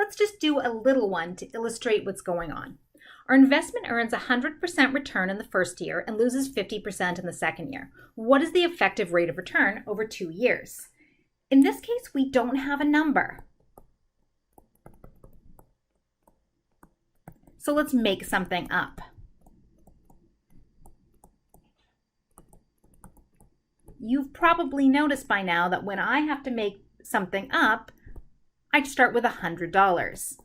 Let's just do a little one to illustrate what's going on. Our investment earns 100% return in the first year and loses 50% in the second year. What is the effective rate of return over 2 years? In this case, we don't have a number. So let's make something up. You've probably noticed by now that when I have to make something up, I start with $100.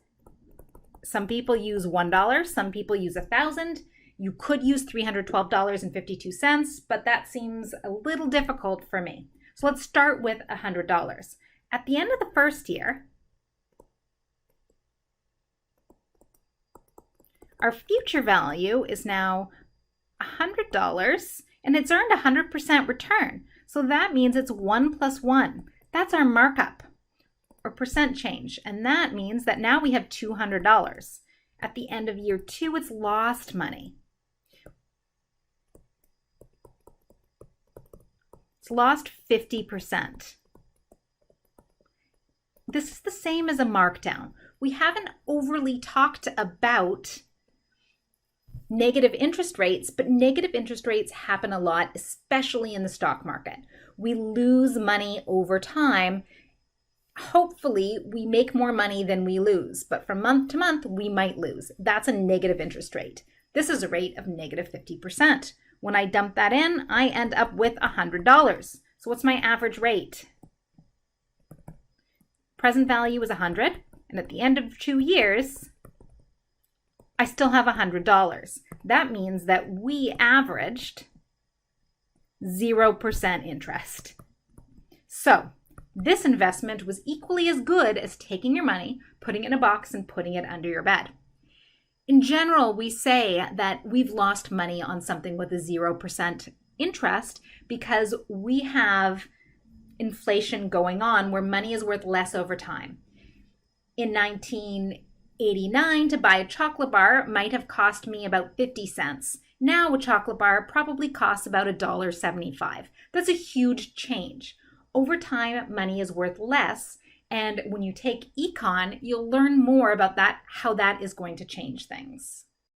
Some people use $1, some people use 1,000. You could use $312.52, but that seems a little difficult for me. So let's start with $100. At the end of the first year, our future value is now $100, and it's earned 100% return. So that means it's 1 plus 1. That's our markup, or percent change. And that means that now we have $200. At the end of year 2, it's lost money. It's lost 50%. This is the same as a markdown. We haven't overly talked about negative interest rates, but negative interest rates happen a lot, especially in the stock market. We lose money over time. Hopefully, we make more money than we lose, but from month to month, we might lose. That's a negative interest rate. This is a rate of negative 50%. When I dump that in, I end up with $100. So what's my average rate? Present value is 100, and at the end of 2 years, I still have $100. That means that we averaged 0% interest. So this investment was equally as good as taking your money, putting it in a box, and putting it under your bed. In general, we say that we've lost money on something with a 0% interest because we have inflation going on where money is worth less over time. In 1989, to buy a chocolate bar might have cost me about 50 cents. Now a chocolate bar probably costs about $1.75. That's a huge change. Over time, money is worth less, and when you take econ, you'll learn more about that, how that is going to change things.